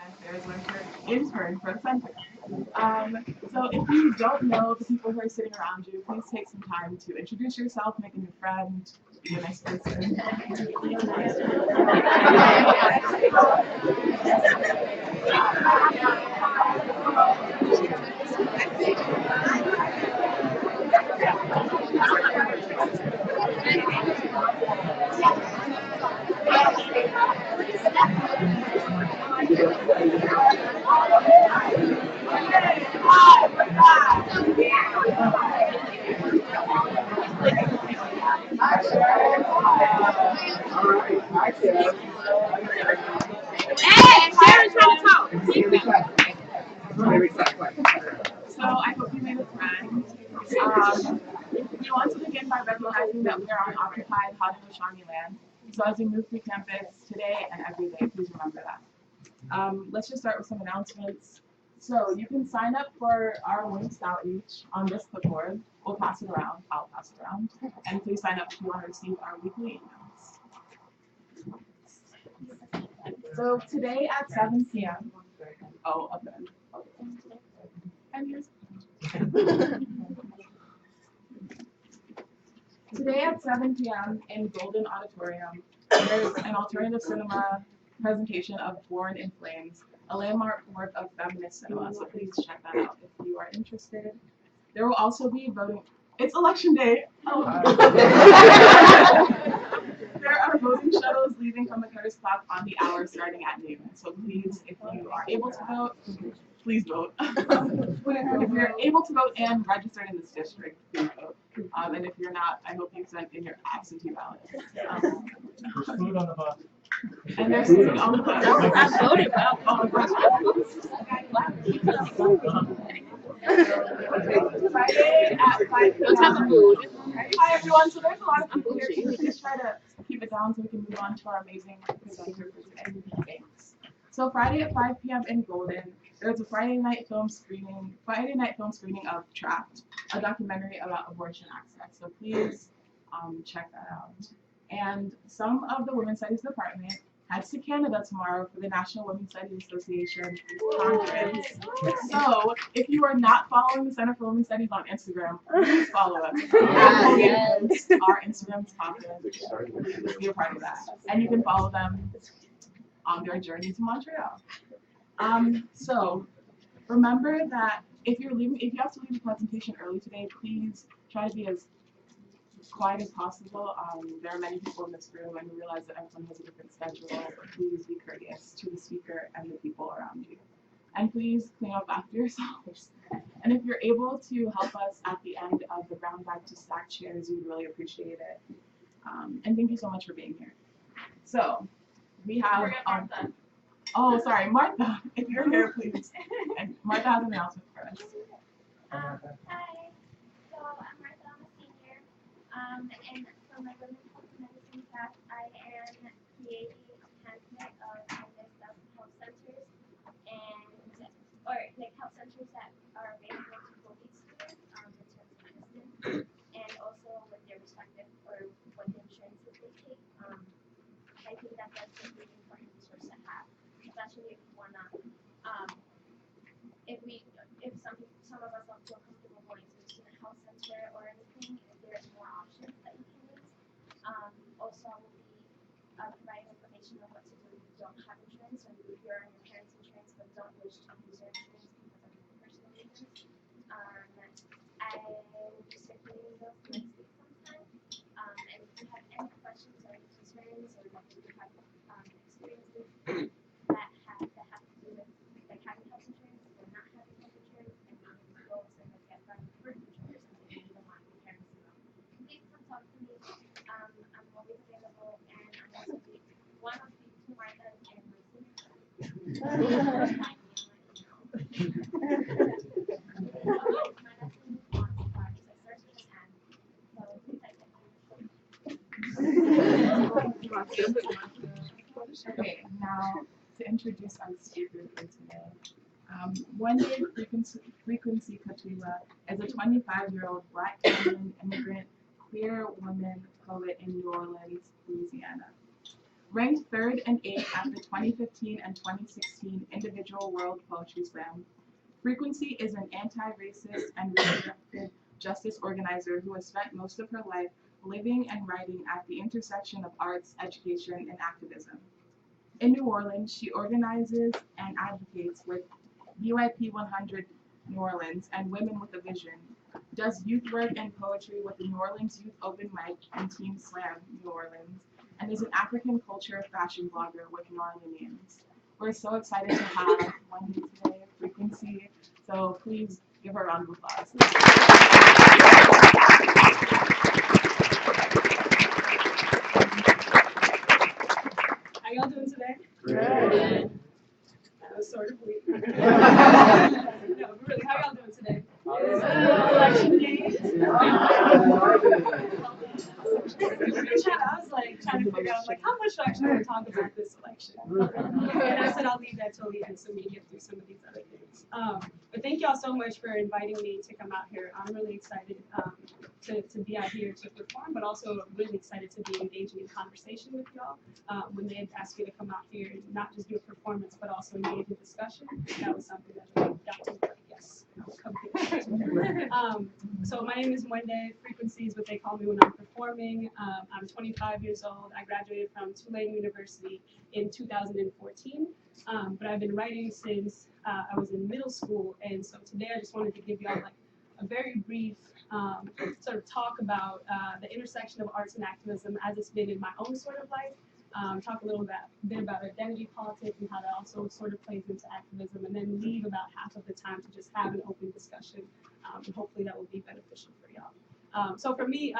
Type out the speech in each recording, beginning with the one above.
and there is an intern for the center. So if you don't know the people who are sitting around you, please take some time to introduce yourself, make a new friend, be a nice person. So I hope you made a friend. We want to begin by recognizing that we are on occupied Haudenosaunee land. So as we move through campus today and every day, please remember that. Let's just start with some announcements. So you can sign up for our Links outreach on this clipboard. We'll pass it around. I'll pass it around. And please sign up if you want to receive our weekly emails. So today at 7 p.m. Oh, up then. Okay. And here's Today at 7 p.m. in Golden Auditorium, there's an alternative cinema presentation of Born in Flames, a landmark work of feminist cinema, so please check that out if you are interested. There will also be voting. It's election day. Oh. There are voting shuttles leaving from the Curtis clock on the hour starting at noon. So please, if you are able to vote, please vote. If you're able to vote and registered in this district, please vote. And if you're not, I hope you sent in your absentee ballot. There's food on the bus. And there's food on the bus. I voted about Friday at 5 what type of food? Hi everyone, so there's a lot of people here, so we just try to keep it down so we can move on to our amazing presenter for today. Thanks. So Friday at 5 p.m. in Golden, there's a Friday night film screening of Trapped, a documentary about abortion access. So please check that out. And some of the Women's Studies Department heads to Canada tomorrow for the National Women's Studies Association conference. So if you are not following the Center for Women's Studies on Instagram, please follow us. Yes. Our Instagram is popular. Be a part of that. And you can follow them on their journey to Montreal. So remember that if you have to leave the presentation early today, please try to be as quiet as possible. There are many people in this room, and we realize that everyone has a different schedule. Please be courteous to the speaker and the people around you. And please clean up after yourselves. And if you're able to help us at the end of the brown bag to stack chairs, we'd really appreciate it. And thank you so much for being here. So we have oh, sorry, Martha, if you're here, please. And Martha has an announcement for us. Hi. So I'm Martha, I'm a senior. And for my women's health and medicine class, I am creating content of health centers health centers that are available to COVID students in terms of medicine, and also with their respective or what the insurances they take. I think that's a really important resource to have, especially if you wanna, if some of us don't feel comfortable going to a student health center or anything, if there's more options that you can use. Also, I will be providing information on what to do if you don't have insurance, or if you're on your parents' insurance but don't wish to use your insurance because of your personal reasons. I will be circulating those next week sometime. And if you have any questions or any concerns, or like if you have experiences that have to do with like having health insurance or not having health insurance, and go to like get from furniture or something that you don't want your parents to know, please come talk to me. I'm always available, and I'm also one of the two Marthas and my senior class. Okay, now to introduce our speaker for today. Mwende FreeQuency Katwiwa is a 25-year-old Black Canadian immigrant, queer woman poet in New Orleans, Louisiana. Ranked 3rd and 8th at the 2015 and 2016 Individual World Poetry Slam. FreeQuency is an anti-racist and reproductive justice organizer who has spent most of her life living and writing at the intersection of arts, education, and activism. In New Orleans, she organizes and advocates with UIP 100 New Orleans and Women with a Vision, does youth work and poetry with the New Orleans Youth Open Mic and Team Slam New Orleans, and is an African culture fashion blogger with Marley Names. We're so excited to have Mwende today, FreeQuency, so please give her a round of applause. How y'all doing today? Great. That was sort of weird. No, but really, how y'all doing today? Election day. I was like trying to figure out like how much do I actually want to talk about this election? And I said I'll leave that till the end so we can get through some of these other things. But thank y'all so much for inviting me to come out here. I'm really excited to be out here to perform, but also really excited to be engaging in conversation with y'all. When they had asked me to come out here and not just do a performance, but also engage in discussion, that was something that really got me like, yes, I'll come here. So my name is Mwende. FreeQuency is what they call me when I'm performing. I'm 25 years old. I graduated from Tulane University in 2014. But I've been writing since I was in middle school, and so today I just wanted to give y'all like a very brief sort of talk about the intersection of arts and activism as it's been in my own sort of life. Talk a little bit about identity politics and how that also sort of plays into activism, and then leave about half of the time to just have an open discussion, and hopefully that will be beneficial for y'all. So for me,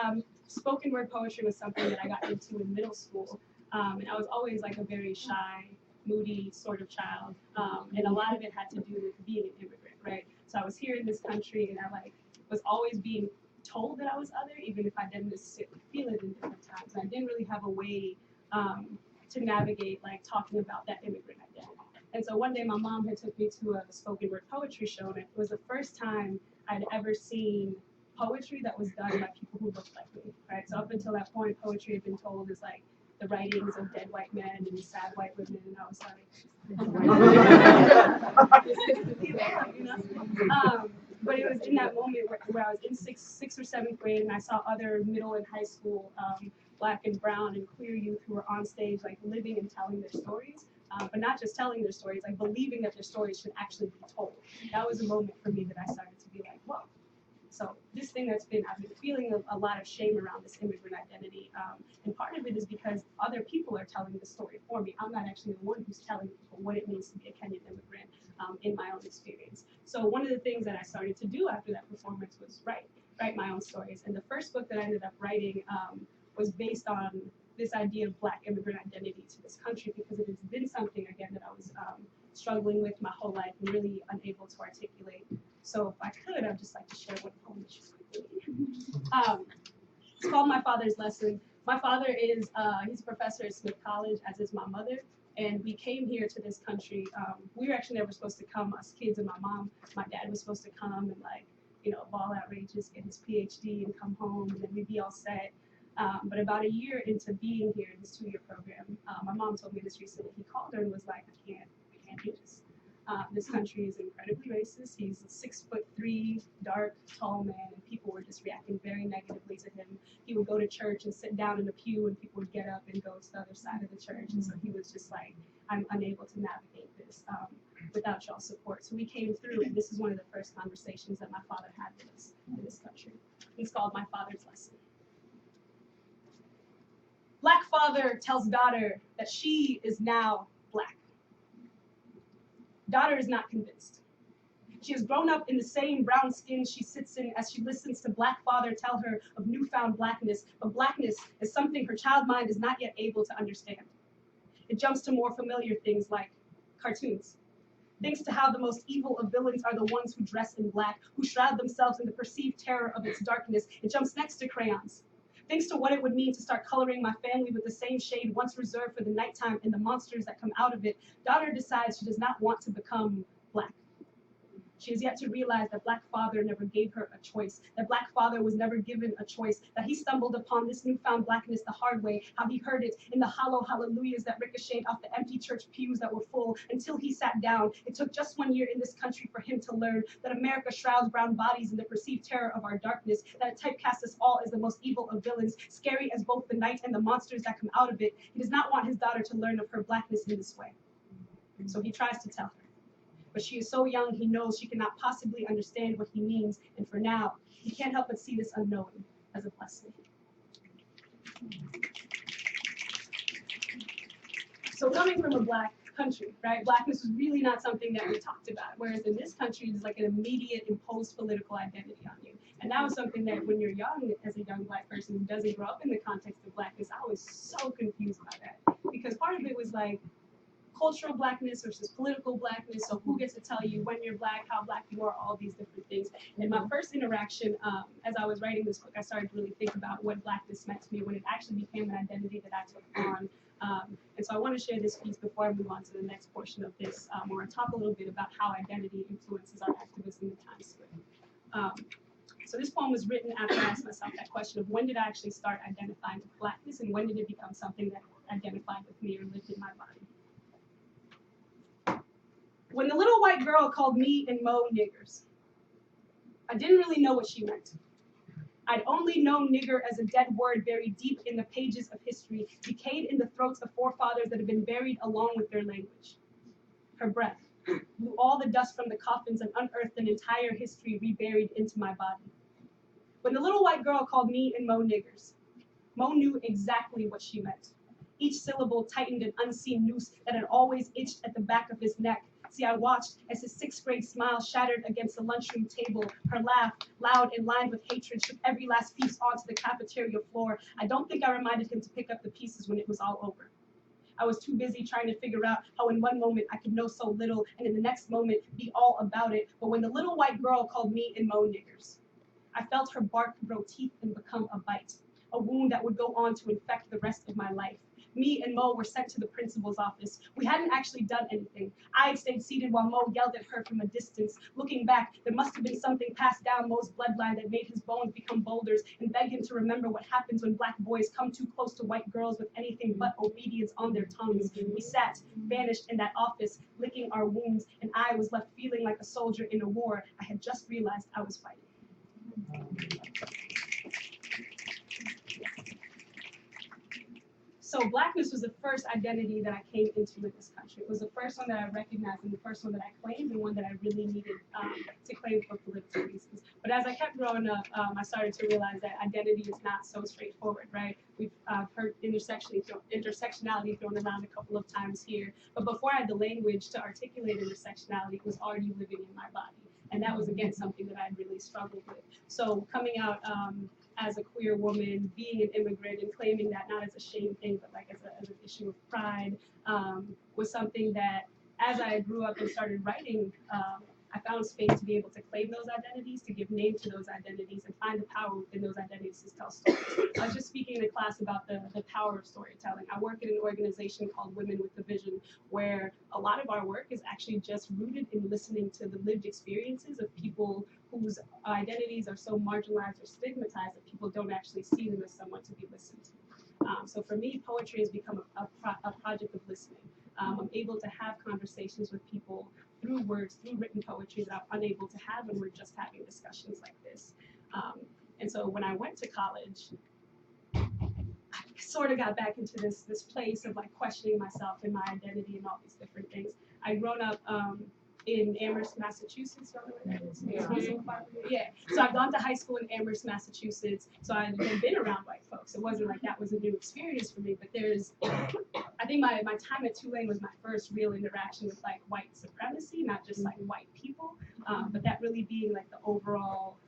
spoken word poetry was something that I got into in middle school, and I was always like a very shy, moody sort of child, and a lot of it had to do with being an immigrant, right? So I was here in this country, and I like was always being told that I was other, even if I didn't necessarily feel it in different times. And I didn't really have a way to navigate like talking about that immigrant identity. And so one day my mom had took me to a spoken word poetry show, and it was the first time I'd ever seen poetry that was done by people who looked like me, right? So up until that point, poetry had been told as like the writings of dead white men and sad white women, and I was like, but it was in that moment where I was in sixth or seventh grade, and I saw other middle and high school Black and brown and queer youth who were on stage, like living and telling their stories, but not just telling their stories, like believing that their stories should actually be told. That was a moment for me that I started to be like, whoa. So this thing I've been feeling a lot of shame around this immigrant identity, and part of it is because other people are telling the story for me. I'm not actually the one who's telling people what it means to be a Kenyan immigrant in my own experience. So one of the things that I started to do after that performance was write my own stories. And the first book that I ended up writing was based on this idea of Black immigrant identity to this country, because it has been something, again, that I was struggling with my whole life and really unable to articulate. So if I could, I'd just like to share one poem just quickly. It's called My Father's Lesson. My father is, he's a professor at Smith College, as is my mother. And we came here to this country. We were actually never supposed to come, us kids and my mom. My dad was supposed to come and like, you know, ball outrageous, get his PhD and come home, and then we'd be all set. But about a year into being here in this 2-year program, my mom told me this recently. He called her and was like, I can't do this. This country is incredibly racist. He's a 6'3", dark, tall man, and people were just reacting very negatively to him. He would go to church and sit down in the pew, and people would get up and go to the other side of the church. And so he was just like, I'm unable to navigate this without y'all's support. So we came through, and this is one of the first conversations that my father had with us in this country. It's called My Father's Lesson. Black father tells daughter that she is now Black. Daughter is not convinced. She has grown up in the same brown skin she sits in as she listens to Black father tell her of newfound Blackness, but Blackness is something her child mind is not yet able to understand. It jumps to more familiar things like cartoons. Thanks to how the most evil of villains are the ones who dress in black, who shroud themselves in the perceived terror of its darkness. It jumps next to crayons. Thanks to what it would mean to start coloring my family with the same shade once reserved for the nighttime and the monsters that come out of it, daughter decides she does not want to become Black. She has yet to realize that Black father never gave her a choice, that Black father was never given a choice, that he stumbled upon this newfound Blackness the hard way, how he heard it in the hollow hallelujahs that ricocheted off the empty church pews that were full until he sat down. It took just 1 year in this country for him to learn that America shrouds brown bodies in the perceived terror of our darkness, that it typecasts us all as the most evil of villains, scary as both the night and the monsters that come out of it. He does not want his daughter to learn of her Blackness in this way. So he tries to tell her. But she is so young, he knows she cannot possibly understand what he means, and for now, he can't help but see this unknowing as a blessing. So coming from a Black country, right, Blackness was really not something that we talked about, whereas in this country, it's like an immediate imposed political identity on you. And that was something that when you're young, as a young Black person who doesn't grow up in the context of Blackness, I was so confused by that. Because part of it was like, cultural Blackness versus political Blackness. So who gets to tell you when you're Black, how Black you are, all these different things. And my first interaction, as I was writing this book, I started to really think about what Blackness meant to me when it actually became an identity that I took on. And so I want to share this piece before I move on to the next portion of this, where I talk a little bit about how identity influences our activism in the time square. So this poem was written after I asked myself that question of when did I actually start identifying with Blackness and when did it become something that identified with me or lived in my body. When the little white girl called me and Mo niggers, I didn't really know what she meant. I'd only known nigger as a dead word buried deep in the pages of history, decayed in the throats of forefathers that had been buried along with their language. Her breath blew all the dust from the coffins and unearthed an entire history reburied into my body. When the little white girl called me and Mo niggers, Mo knew exactly what she meant. Each syllable tightened an unseen noose that had always itched at the back of his neck. See, I watched as his 6th grade smile shattered against the lunchroom table. Her laugh, loud and lined with hatred, shook every last piece onto the cafeteria floor. I don't think I reminded him to pick up the pieces when it was all over. I was too busy trying to figure out how in one moment I could know so little and in the next moment be all about it. But when the little white girl called me and Mo niggers, I felt her bark grow teeth and become a bite, a wound that would go on to infect the rest of my life. Me and Mo were sent to the principal's office. We hadn't actually done anything. I had stayed seated while Mo yelled at her from a distance. Looking back, there must have been something passed down Mo's bloodline that made his bones become boulders and begged him to remember what happens when Black boys come too close to white girls with anything but obedience on their tongues. We sat, vanished in that office, licking our wounds, and I was left feeling like a soldier in a war I had just realized I was fighting. So Blackness was the first identity that I came into in this country. It was the first one that I recognized and the first one that I claimed and one that I really needed to claim for political reasons. But as I kept growing up, I started to realize that identity is not so straightforward, right? We've heard intersectionality thrown around a couple of times here. But before I had the language to articulate intersectionality, it was already living in my body. And that was, again, something that I really struggled with. So coming out as a queer woman, being an immigrant and claiming that not as a shame thing, but like as an issue of pride, was something that as I grew up and started writing, I found space to be able to claim those identities, to give name to those identities, and find the power within those identities to tell stories. I was just speaking in a class about the power of storytelling. I work in an organization called Women with a Vision, where a lot of our work is actually just rooted in listening to the lived experiences of people whose identities are so marginalized or stigmatized that people don't actually see them as someone to be listened to. So for me, poetry has become a project of listening. I'm able to have conversations with people through words, through written poetry that I'm unable to have when we're just having discussions like this. And so when I went to college, I sort of got back into this place of like questioning myself and my identity and all these different things. I'd grown up in Amherst, Massachusetts. You know where that is? Yeah. So I've gone to high school in Amherst, Massachusetts. So I've been around white folks. It wasn't like that was a new experience for me. But I think my time at Tulane was my first real interaction with like white supremacy, not just like white people, but that really being like the overall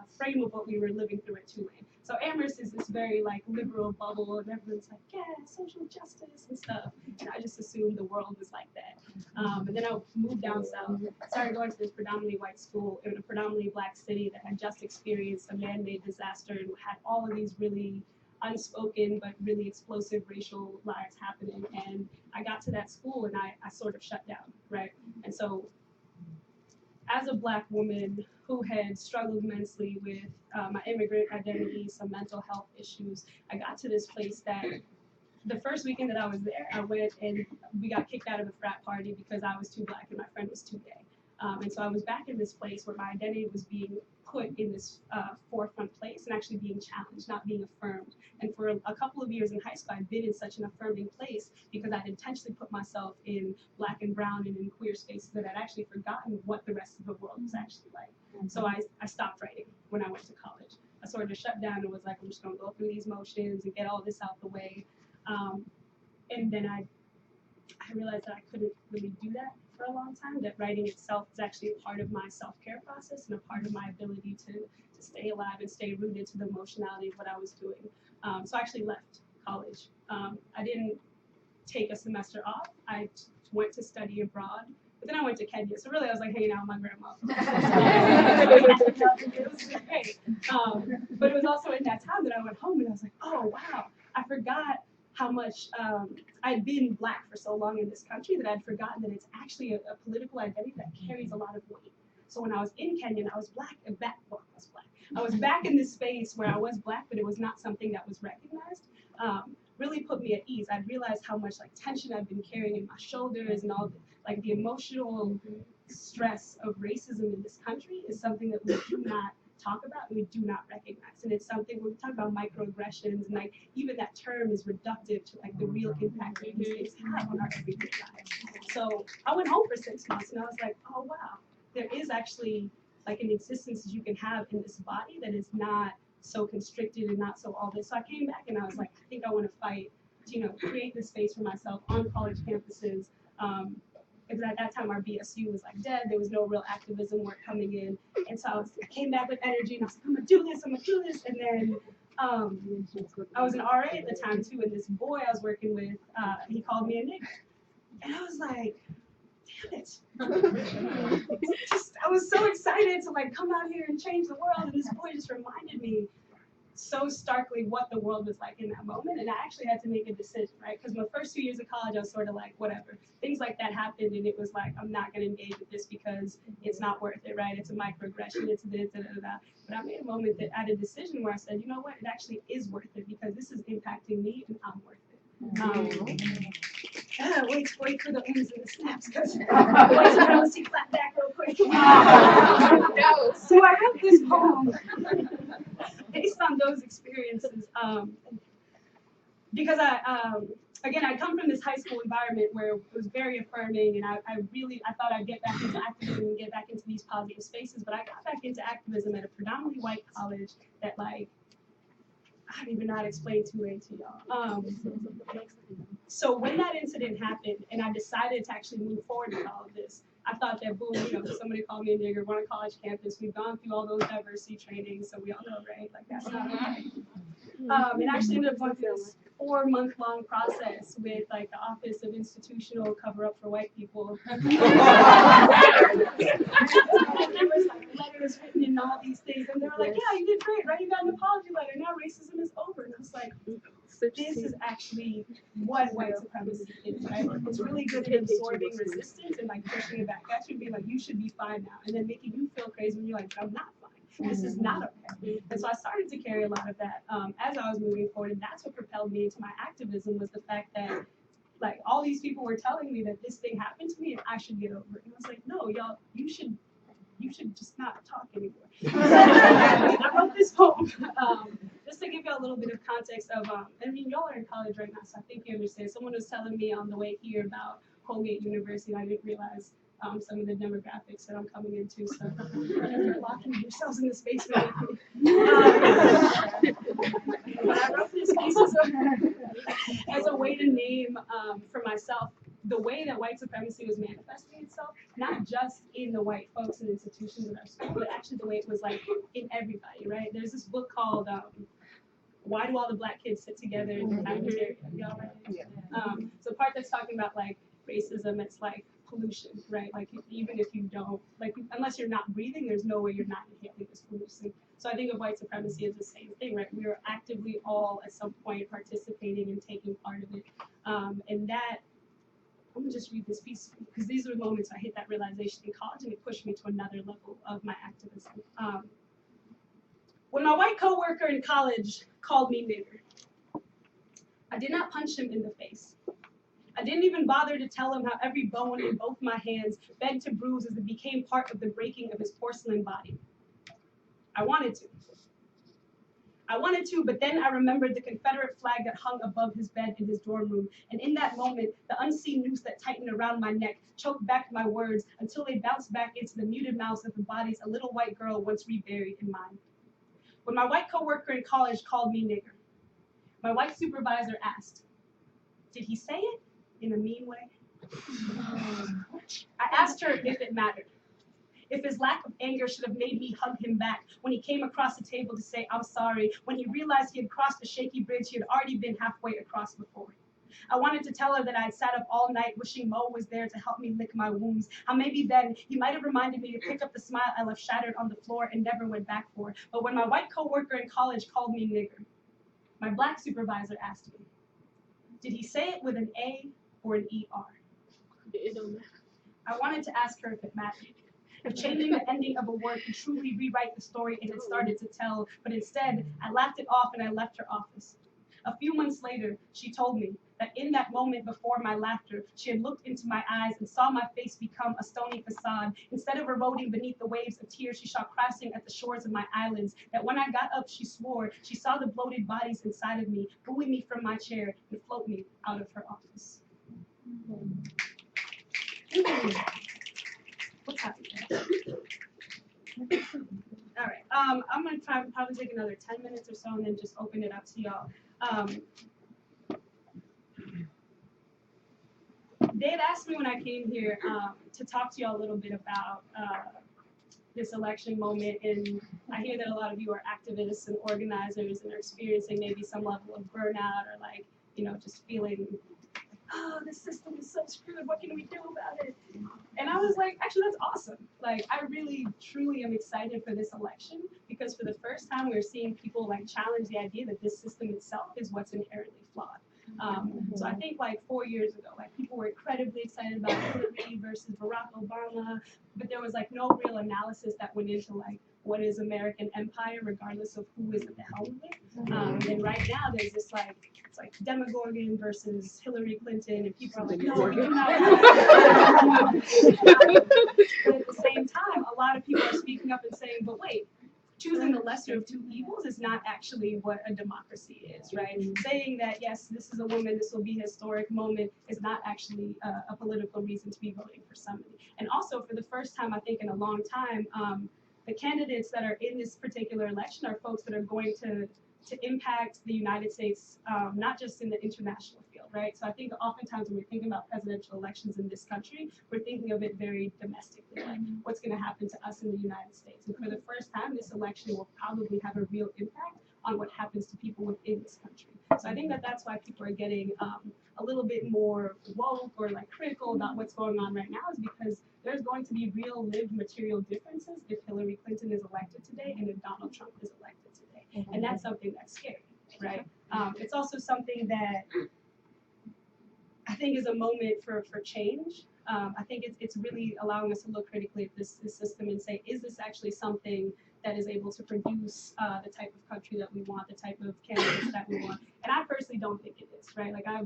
frame of what we were living through at Tulane. So Amherst is this very like liberal bubble, and everyone's like, yeah, social justice and stuff. And I just assumed the world was like that. And then I moved down south, started going to this predominantly white school in a predominantly Black city that had just experienced a man-made disaster and had all of these really unspoken but really explosive racial lives happening. And I got to that school and I sort of shut down, right? And so as a Black woman who had struggled immensely with my immigrant identity, some mental health issues, I got to this place that the first weekend that I was there, I went and we got kicked out of a frat party because I was too Black and my friend was too gay. And so I was back in this place where my identity was being put in this forefront place and actually being challenged, not being affirmed. And for a couple of years in high school, I'd been in such an affirming place because I'd intentionally put myself in Black and brown and in queer spaces that I'd actually forgotten what the rest of the world was actually like. So I stopped writing when I went to college. I sort of shut down and was like, I'm just gonna go through these motions and get all this out the way. And then I realized that I couldn't really do that for a long time, that writing itself is actually a part of my self-care process and a part of my ability to stay alive and stay rooted to the emotionality of what I was doing. So I actually left college. I didn't take a semester off. I went to study abroad, but then I went to Kenya. So really I was like hanging out with my grandma. It was great. But it was also in that time that I went home and I was like, oh wow, I forgot how much I'd been Black for so long in this country that I'd forgotten that it's actually a political identity that carries a lot of weight. So when I was in Kenya, I was Black. I was back in this space where I was Black, but it was not something that was recognized. Really put me at ease. I realized how much like tension I've been carrying in my shoulders and all the, like the emotional stress of racism in this country is something that we do not talk about and we do not recognize. And it's something when we talk about microaggressions and like even that term is reductive to like the real impact that these things have on our everyday lives. So I went home for 6 months and I was like, oh wow, there is actually like an existence that you can have in this body that is not so constricted and not so all this. So I came back and I was like, I think I want to fight to, you know, create this space for myself on college campuses. Because at that time our BSU was like dead, there was no real activism work coming in. And so I came back with energy and I was like, I'm gonna do this. And then I was an RA at the time too, and this boy I was working with, he called me a nigger. And I was like, damn it. I was so excited to like come out here and change the world, and this boy just reminded me so starkly what the world was like in that moment. And I actually had to make a decision, right? Because my first 2 years of college, I was sort of like, whatever. Things like that happened, and it was like, I'm not going to engage with this because it's not worth it, right? It's a microaggression, it's this, da, da, da. But I made a moment that I had a decision where I said, you know what? It actually is worth it because this is impacting me, and I'm worth it. Wait for the ums and the snaps, because boys are going to see clap back real quick. No. So I wrote this poem based on those experiences, because again, I come from this high school environment where it was very affirming, and I thought I'd get back into activism and get back into these positive spaces, but I got back into activism at a predominantly white college that, like, I don't even know how to explain 2A to y'all. So when that incident happened, and I decided to actually move forward with all of this, I thought that, boom, you know, somebody called me a nigger, we're on a college campus, we've gone through all those diversity trainings, so we all know, right? Like, that's not okay. And actually ended up going through this 4-month-long process with, like, the Office of Institutional Cover-Up for White People. And there was, like, letters written in all these things, and they were like, yeah, you did great, right? You got an apology letter, now racism is over. And I was like, this is actually what white supremacy is, right? It's really good at absorbing resistance and like pushing it back at you and being like, you should be fine now. And then making you feel crazy when you're like, I'm not fine. This is not okay. And so I started to carry a lot of that as I was moving forward. And that's what propelled me into my activism, was the fact that like all these people were telling me that this thing happened to me and I should get over it. And I was like, no, y'all, you should just not talk anymore. I wrote this poem just to give you a little bit of context of, I mean, y'all are in college right now, so I think you understand. Someone was telling me on the way here about Colgate University, and I didn't realize some of the demographics that I'm coming into, so you're locking yourselves in this basement with me. But I wrote this piece as a way to name for myself the way that white supremacy was manifesting itself, not just in the white folks and institutions in our school, but actually the way it was like in everybody, right? There's this book called Why Do All the Black Kids Sit Together in the Cafeteria? Y'all read it? So the part that's talking about like racism, it's like pollution, right? Like even if you don't, like unless you're not breathing, there's no way you're not inhaling this pollution. So I think of white supremacy as the same thing, right? We are actively all at some point participating and taking part of it. And that I'm gonna just read this piece because these are the moments I hit that realization in college, and it pushed me to another level of my activism. When my white coworker in college called me nigger, I did not punch him in the face. I didn't even bother to tell him how every bone in both my hands begged to bruise as it became part of the breaking of his porcelain body. I wanted to, but then I remembered the Confederate flag that hung above his bed in his dorm room, and in that moment, the unseen noose that tightened around my neck choked back my words until they bounced back into the muted mouths of the bodies a little white girl once reburied in mine. When my white coworker in college called me nigger, my white supervisor asked, "Did he say it in a mean way?" I asked her if it mattered. If his lack of anger should have made me hug him back when he came across the table to say, "I'm sorry," when he realized he had crossed a shaky bridge he had already been halfway across before. I wanted to tell her that I had sat up all night wishing Mo was there to help me lick my wounds, how maybe then he might have reminded me to pick up the smile I left shattered on the floor and never went back for. But when my white coworker in college called me nigger, my black supervisor asked me, "Did he say it with an A or an ER?" It don't matter. I wanted to ask her if it mattered. If changing the ending of a word could truly rewrite the story it had started to tell, but instead, I laughed it off and I left her office. A few months later, she told me that in that moment before my laughter, she had looked into my eyes and saw my face become a stony facade. Instead of eroding beneath the waves of tears she saw crashing at the shores of my eyelids, that when I got up, she swore she saw the bloated bodies inside of me, buoy me from my chair and float me out of her office. What's happening? All right. I'm gonna probably take another 10 minutes or so and then just open it up to y'all. They had asked me when I came here to talk to y'all a little bit about this election moment, and I hear that a lot of you are activists and organizers and are experiencing maybe some level of burnout or like, you know, just feeling, oh, the system is so screwed, what can we do about it? And I was like, actually, that's awesome. Like, I really, truly am excited for this election because for the first time, we're seeing people like challenge the idea that this system itself is what's inherently flawed. So I think like 4 years ago, like people were incredibly excited about Hillary versus Barack Obama, but there was like no real analysis that went into like what is American empire, regardless of who is at the helm of it. And right now, there's this like, it's like Demogorgon versus Hillary Clinton, and people are like, no, we do not. But at the same time, a lot of people are speaking up and saying, but wait, choosing the lesser of two evils is not actually what a democracy is, right? Saying that, yes, this is a woman, this will be a historic moment is not actually a political reason to be voting for somebody. And also, for the first time, I think, in a long time, the candidates that are in this particular election are folks that are going to impact the United States, not just in the international field, right? So I think oftentimes when we're thinking about presidential elections in this country, we're thinking of it very domestically, like what's going to happen to us in the United States. And for the first time, this election will probably have a real impact on what happens to people within this country. So I think that that's why people are getting a little bit more woke or like critical about what's going on right now, is because there's going to be real lived material differences if Hillary Clinton is elected today and if Donald Trump is elected today. And that's something that's scary, right? It's also something that I think is a moment for change. I think it's really allowing us to look critically at this system and say, is this actually something that is able to produce the type of country that we want, the type of candidates that we want? And I personally don't think it is, right? Like I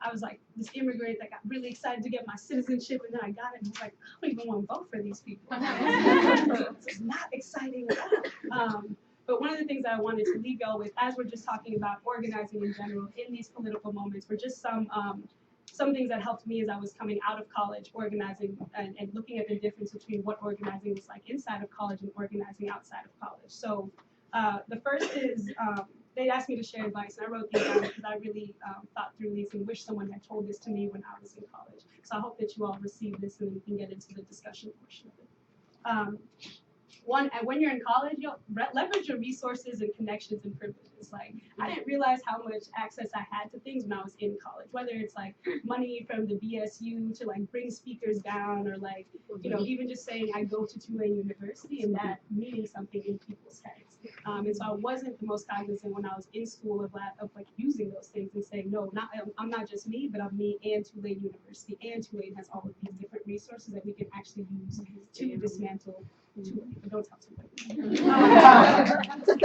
was like this immigrant that got really excited to get my citizenship, and then I got it and was like, I don't even want to vote for these people. It's not exciting at all. But one of the things that I wanted to leave y'all with, as we're just talking about organizing in general in these political moments, were just some things that helped me as I was coming out of college, organizing and looking at the difference between what organizing was like inside of college and organizing outside of college. So the first is, they'd asked me to share advice, and I wrote these down because I really thought through these and wish someone had told this to me when I was in college. So I hope that you all receive this and then we can get into the discussion portion of it. One, when you're in college, you'll leverage your resources and connections and privileges. Like, I didn't realize how much access I had to things when I was in college, whether it's like money from the BSU to like bring speakers down, or like, you know, even just saying I go to Tulane University and that meaning something in people's heads. And so I wasn't the most cognizant when I was in school of like using those things and saying, no, I'm not just me, but I'm me and Tulane University. And Tulane has all of these different resources that we can actually use to dismantle Tulane. But don't tell Tulane.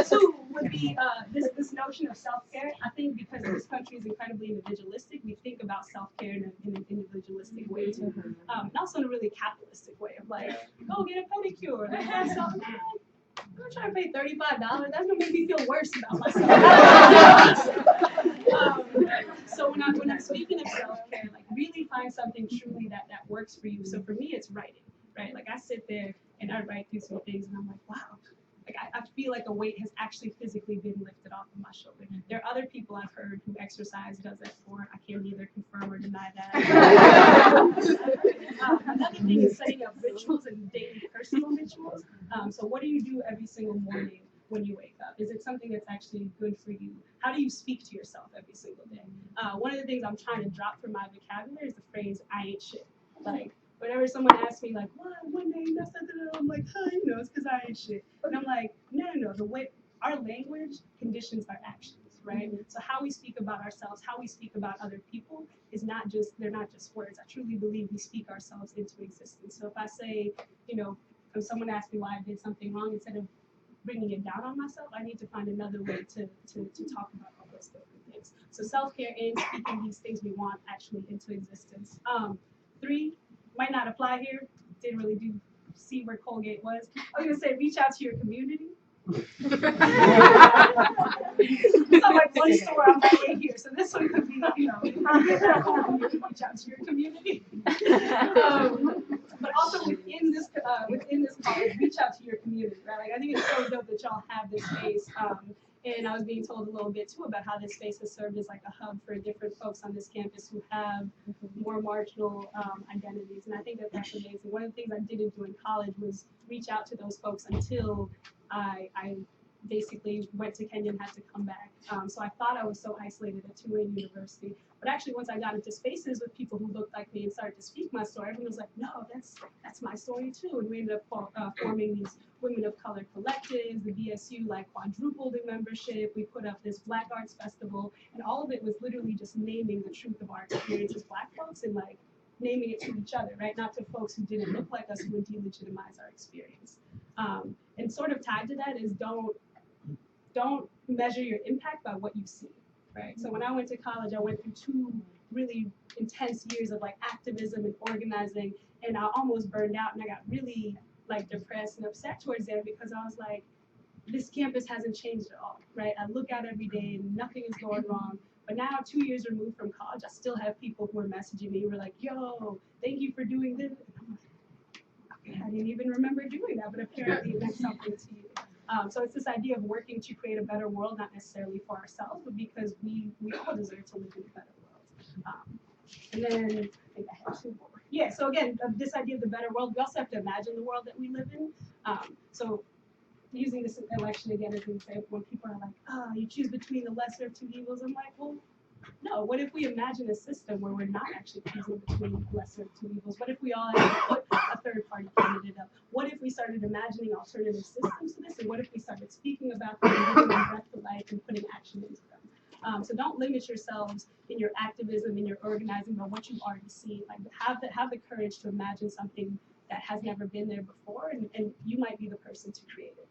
Two would be this notion of self-care. I think because this country is incredibly individualistic, we think about self-care in an individualistic way too. And also in a really capitalistic way of like, go get a pedicure. I'm trying to pay $35. That's gonna make me feel worse about myself. So when I'm speaking of self-care, like really find something truly that works for you. So for me, it's writing, right? Like I sit there and I write through some things, and I'm like, wow. Like I feel like a weight has actually physically been lifted off of my shoulder. There are other people I've heard who exercise does that for. I can't neither confirm or deny that. Another thing is setting up rituals and daily personal rituals. So what do you do every single morning when you wake up? Is it something that's actually good for you? How do you speak to yourself every single day? One of the things I'm trying to drop from my vocabulary is the phrase, I ain't shit. Like, whenever someone asks me, like, what, one day, I'm like, it's because I ain't shit. And I'm like, no, the way, our language conditions our actions, right? So how we speak about ourselves, how we speak about other people is they're not just words. I truly believe we speak ourselves into existence. So if I say, if someone asks me why I did something wrong, instead of bringing it down on myself, I need to find another way to talk about all those different things. So self-care and speaking these things we want actually into existence. 3, might not apply here. Didn't really see where Colgate was. I was gonna say reach out to your community. It's not like one store on my way here, so this one could be, reach out to your community. But also within this college, reach out to your community, right? Like I think it's so dope that y'all have this space. And I was being told a little bit too about how this space has served as like a hub for different folks on this campus who have more marginal identities. And I think that that's amazing. One of the things I didn't do in college was reach out to those folks until I basically went to Kenya and had to come back. So I thought I was so isolated at Tulane University. But actually, once I got into spaces with people who looked like me and started to speak my story, everyone was like, no, that's my story too. And we ended up forming these women of color collectives. The BSU like quadrupled in membership. We put up this Black Arts Festival, and all of it was literally just naming the truth of our experience as Black folks and like naming it to each other, right? Not to folks who didn't look like us who would delegitimize our experience. And sort of tied to that is don't measure your impact by what you see, right? So when I went to college, I went through 2 really intense years of like activism and organizing, and I almost burned out, and I got really like depressed and upset towards the end because I was like, this campus hasn't changed at all, right? I look out every day and nothing is going wrong. But now 2 years removed from college, I still have people who are messaging me who are like, yo, thank you for doing this. And I'm like, okay, I didn't even remember doing that, but apparently it meant something to you. So it's this idea of working to create a better world, not necessarily for ourselves, but because we all deserve to live in a better world. And then I think I had 2 more. Yeah, so again, this idea of the better world, we also have to imagine the world that we live in. So using this election again as an example, when people are like, you choose between the lesser of 2 evils, I'm like, well, no, what if we imagine a system where we're not actually choosing between the lesser of 2 evils? What if we all had to put a third-party candidate up? What if we started imagining alternative systems to this? And what if we started speaking about them, giving them breath to life, and putting action into them? So don't limit yourselves in your activism, in your organizing by what you've already seen. Like have the courage to imagine something that has never been there before, and you might be the person to create it.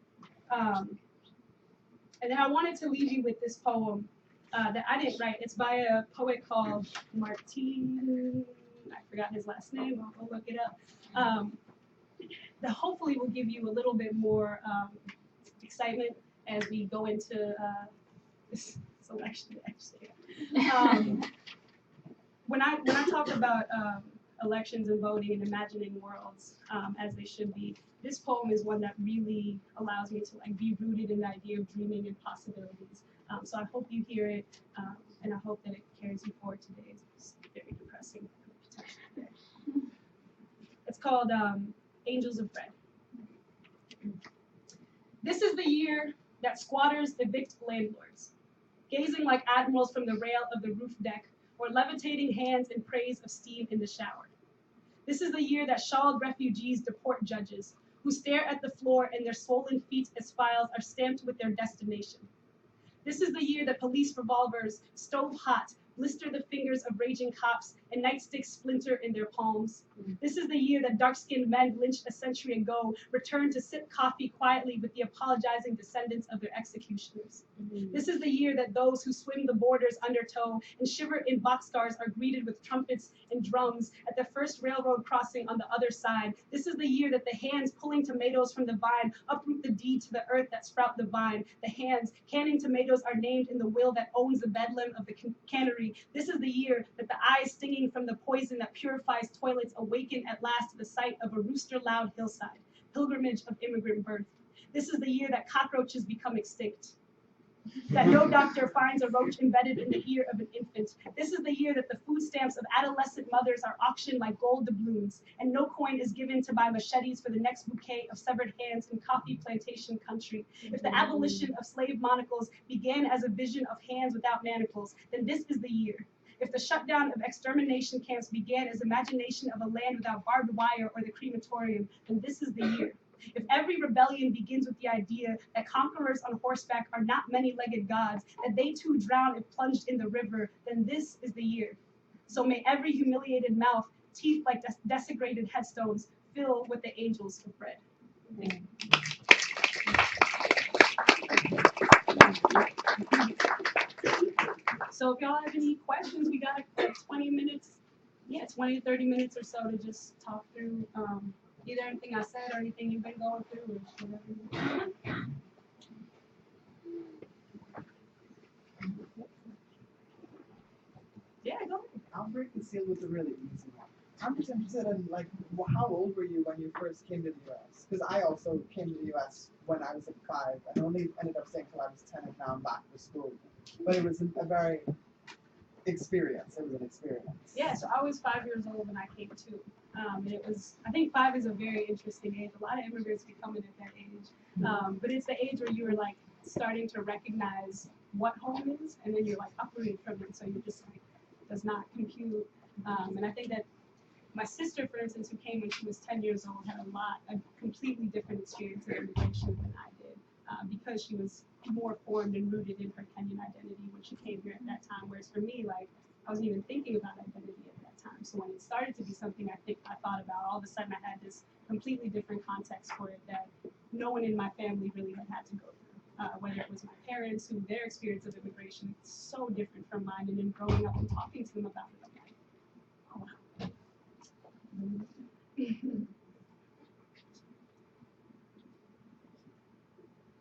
And then I wanted to leave you with this poem that I didn't write. It's by a poet called Martin, I forgot his last name, I'll look it up. That hopefully will give you a little bit more excitement as we go into this election actually. When I talk about elections and voting and imagining worlds as they should be, this poem is one that really allows me to like be rooted in the idea of dreaming and possibilities. So I hope you hear it, and I hope that it carries you forward today. It's very depressing. It's called Angels of Bread. This is the year that squatters evict landlords, gazing like admirals from the rail of the roof deck, or levitating hands in praise of steam in the shower. This is the year that shawled refugees deport judges, who stare at the floor and their swollen feet as files are stamped with their destination. This is the year that police revolvers, stove hot, blister the fingers of raging cops, and nightsticks splinter in their palms. This is the year that dark-skinned men lynched a century ago return to sip coffee quietly with the apologizing descendants of their executioners. This is the year that those who swim the borders undertow and shiver in boxcars are greeted with trumpets and drums at the first railroad crossing on the other side. This is the year that the hands pulling tomatoes from the vine uproot the deed to the earth that sprout the vine. The hands canning tomatoes are named in the will that owns the bedlam of the cannery. This is the year that the eyes stinging from the poison that purifies toilets awaken at last to the sight of a rooster-loud hillside, pilgrimage of immigrant birth. This is the year that cockroaches become extinct, that no doctor finds a roach embedded in the ear of an infant. This is the year that the food stamps of adolescent mothers are auctioned like gold doubloons, and no coin is given to buy machetes for the next bouquet of severed hands in coffee plantation country. If the abolition of slave monocles began as a vision of hands without manacles, then this is the year. If the shutdown of extermination camps began as imagination of a land without barbed wire or the crematorium, then this is the year. If every rebellion begins with the idea that conquerors on horseback are not many-legged gods, that they too drown if plunged in the river, then this is the year. So may every humiliated mouth, teeth like desecrated headstones, fill with the angels of bread. Thank you. So if y'all have any questions, we got like 20 minutes, 20 to 30 minutes or so to just talk through either anything I said or anything you've been going through or whatever. Yeah, go ahead. I'll break the seal with a really easy one. I'm just interested in like, how old were you when you first came to the U.S.? Because I also came to the U.S. when I was like 5, and only ended up staying till I was 10, and now I'm back for school. But it was a very experience. It was an experience. Yeah, so I was 5 years old when I came too. And it was, I think 5 is a very interesting age. A lot of immigrants get coming at that age. But it's the age where you're like starting to recognize what home is, and then you're like uprooted from it. So you're just like, does not compute. And I think that my sister, for instance, who came when she was 10 years old, had a completely different experience of immigration than I did, because she was more formed and rooted in her Kenyan identity when she came here at that time. Whereas for me, like, I wasn't even thinking about identity at that time. So when it started to be something I thought about, all of a sudden I had this completely different context for it that no one in my family really had to go through. Whether it was my parents, who their experience of immigration is so different from mine, and then growing up and talking to them about it, I'm like, oh wow.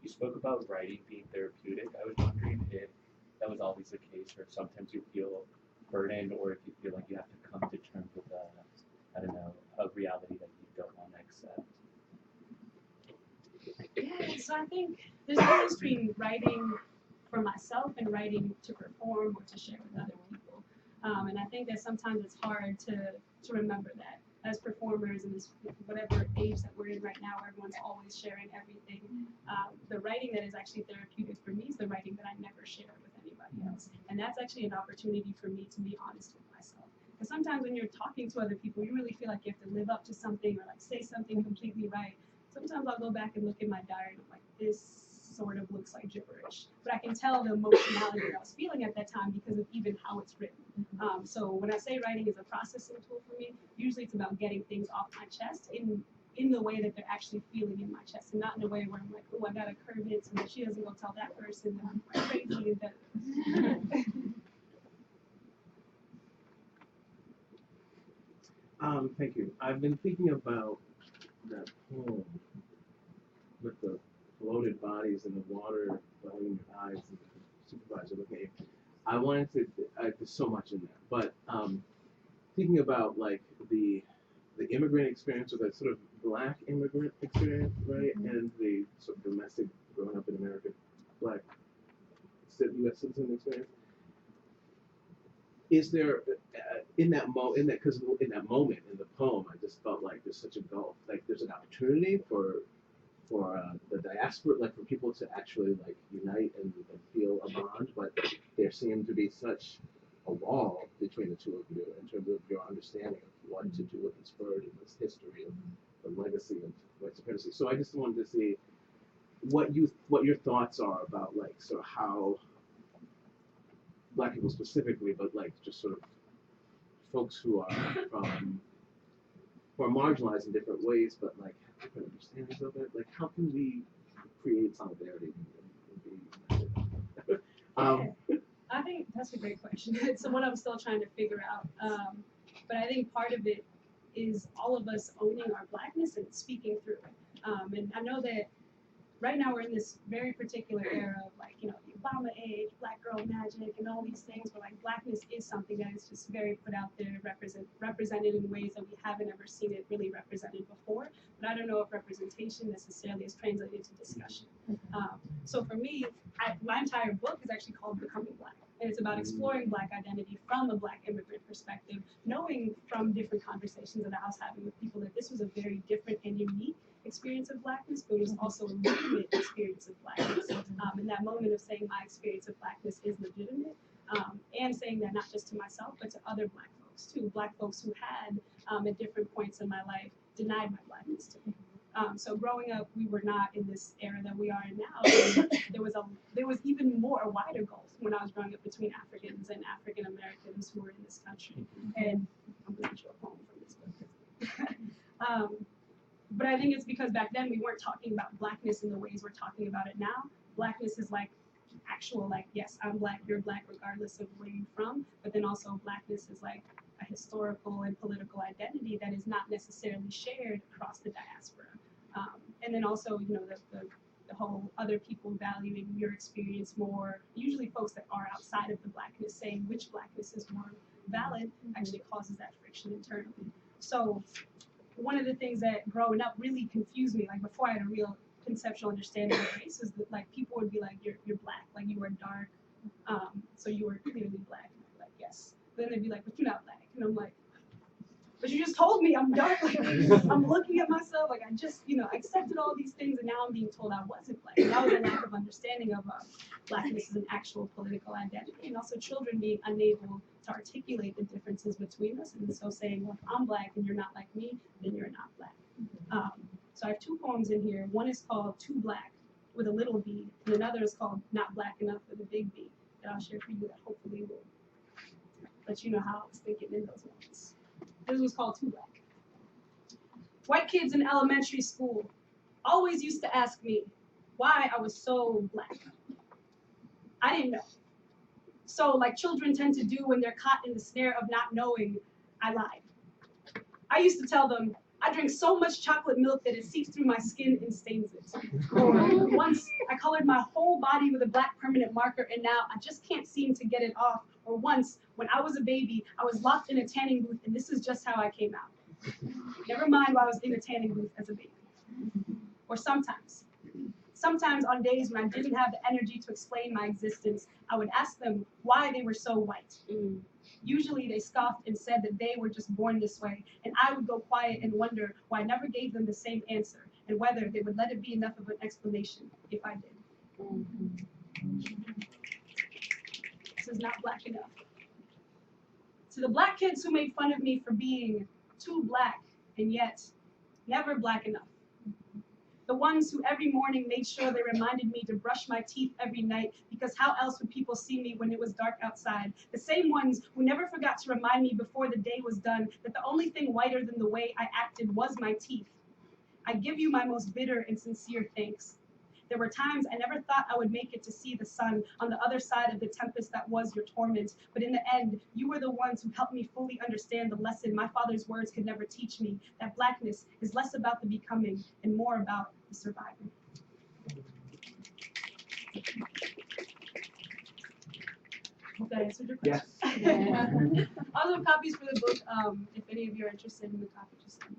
You spoke about writing being therapeutic. I was wondering if that was always the case, or if sometimes you feel burdened, or if you feel like you have to come to terms with a reality that you don't want to accept. Yeah, so I think there's a difference between writing for myself and writing to perform or to share with other people. And I think that sometimes it's hard to remember that as performers in this whatever age that we're in right now, everyone's always sharing everything. The writing that is actually therapeutic for me is the writing that I never share with anybody else. And that's actually an opportunity for me to be honest with myself. Because sometimes when you're talking to other people, you really feel like you have to live up to something or like say something completely right. Sometimes I'll go back and look in my diary and I'm like, this sort of looks like gibberish. But I can tell the emotionality that I was feeling at that time because of even how it's written. So when I say writing is a processing tool for me, usually it's about getting things off my chest in the way that they're actually feeling in my chest, and not in a way where I'm like, oh, I gotta curve it so that she doesn't go tell that person that I'm like crazy and that. Thank you. I've been thinking about that poem with the floated bodies in the water, in your eyes, and the supervisor looking at you. I wanted to, there's so much in there, but thinking about like the immigrant experience, or that sort of black immigrant experience, right, and the sort of domestic growing up in America, black U.S. citizen experience. Is there in that moment in the poem, I just felt like there's such a gulf. Like there's an opportunity for the diaspora, like for people to actually like unite and feel a bond, but there seemed to be such a wall between the two of you in terms of your understanding of what to do with this bird and this history of the legacy of white supremacy. So I just wanted to see what your thoughts are about like sort of how Black people specifically, but like just sort of folks who are marginalized in different ways, but like have different understandings of it. Like, how can we create solidarity and be united? I think that's a great question. It's what I'm still trying to figure out. But I think part of it is all of us owning our Blackness and speaking through it. And I know that right now we're in this very particular era of like, you know, the Obama age, Black girl magic, and all these things where like Blackness is something that is just very put out there, represented in ways that we haven't ever seen it really represented before. But I don't know if representation necessarily is translated to discussion. So for me, my entire book is actually called Becoming Black. And it's about exploring Black identity from a Black immigrant perspective, knowing from different conversations that I was having with people that this was a very different and unique experience of Blackness, but it was also a legitimate experience of Blackness. And that moment of saying my experience of Blackness is legitimate, and saying that not just to myself, but to other Black folks too, Black folks who had, at different points in my life, denied my Blackness to me. So growing up, we were not in this era that we are in now. There was even more a wider gulf when I was growing up between Africans and African Americans who were in this country. And I'm going to read you a poem from this book. But I think it's because back then we weren't talking about Blackness in the ways we're talking about it now. Blackness is like actual, like, yes, I'm Black, you're Black, regardless of where you're from. But then also Blackness is like a historical and political identity that is not necessarily shared across the diaspora. And then also, you know, the whole other people valuing your experience more, usually folks that are outside of the Blackness, saying which Blackness is more valid, actually causes that friction internally. So one of the things that growing up really confused me, like before I had a real conceptual understanding of race, is that like people would be like, you're Black, like you are dark, so you are clearly Black. And I'd be like, yes. But then they'd be like, but you're not Black. And I'm like, but you just told me I'm dark. Like, I'm looking at myself, like I just, you know, accepted all these things, and now I'm being told I wasn't Black. And that was a lack of understanding of Blackness as an actual political identity, and also children being unable to articulate the differences between us, and so saying, well, if I'm Black and you're not like me, then you're not Black. So I have two poems in here. One is called Too Black with a little b, and another is called Not Black Enough with a big B, that I'll share for you that hopefully will let you know how I was thinking in those moments. This was called Too Black. White kids in elementary school always used to ask me why I was so Black. I didn't know. So, like children tend to do when they're caught in the snare of not knowing, I lied. I used to tell them, I drink so much chocolate milk that it seeps through my skin and stains it. Or once I colored my whole body with a black permanent marker and now I just can't seem to get it off. Or once, when I was a baby, I was locked in a tanning booth and this is just how I came out. Never mind why I was in a tanning booth as a baby. Or sometimes on days when I didn't have the energy to explain my existence, I would ask them why they were so white. Usually they scoffed and said that they were just born this way, and I would go quiet and wonder why I never gave them the same answer, and whether they would let it be enough of an explanation if I did. This is not Black enough. To the Black kids who made fun of me for being too Black, and yet never Black enough. The ones who every morning made sure they reminded me to brush my teeth every night, because how else would people see me when it was dark outside? The same ones who never forgot to remind me before the day was done that the only thing whiter than the way I acted was my teeth. I give you my most bitter and sincere thanks. There were times I never thought I would make it to see the sun on the other side of the tempest that was your torment, but in the end, you were the ones who helped me fully understand the lesson my father's words could never teach me, that Blackness is less about the becoming and more about the surviving. Hope that answered your question. Yes. I also have copies for the book, if any of you are interested in the copy, just send me.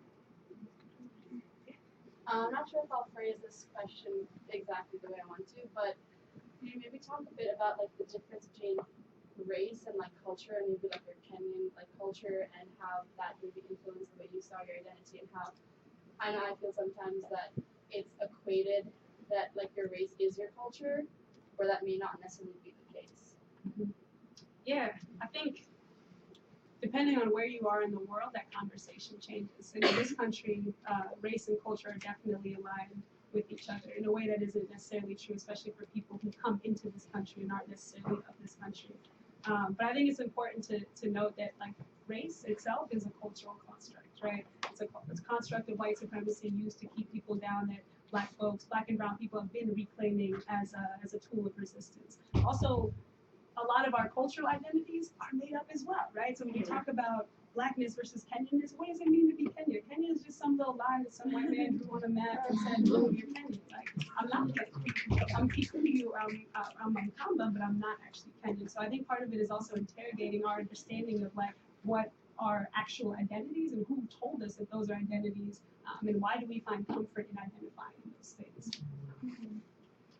I'm not sure if I'll phrase this question exactly the way I want to, but can you maybe talk a bit about like the difference between race and like culture, and maybe like your Kenyan like culture, and how that maybe influenced the way you saw your identity, and how I know I feel sometimes that it's equated that like your race is your culture, or that may not necessarily be the case. Yeah, I think the depending on where you are in the world, that conversation changes. And in this country, race and culture are definitely aligned with each other in a way that isn't necessarily true, especially for people who come into this country and aren't necessarily of this country. But I think it's important to note that like race itself is a cultural construct, right? It's a construct of white supremacy used to keep people down that Black folks, Black and brown people have been reclaiming as a tool of resistance. Also, a lot of our cultural identities are made up as well, right? So when you talk about Blackness versus Kenyanness, what does it mean to be Kenyan? Kenya is just some little line that some white man drew on a map and said, "Oh, you're Kenyan." Like, I'm not Kenyan. I'm Kikuyu, I'm Mkamba, but I'm not actually Kenyan. So I think part of it is also interrogating our understanding of like what are actual identities and who told us that those are identities, and why do we find comfort in identifying those things.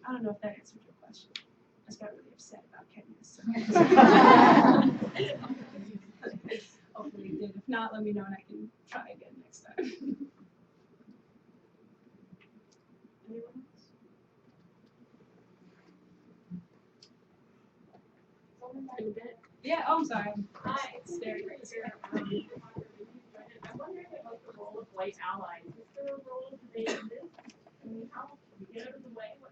I don't know if that answered your question. I just got really upset about Kenya. So. Hopefully it did. If not, let me know and I can try again next time. Anyone else? Yeah, oh, I'm sorry. Hi. Staring at this guy. I'm wondering about the role of white allies. Is there a role that they exist? I mean, how can we get out of the way? What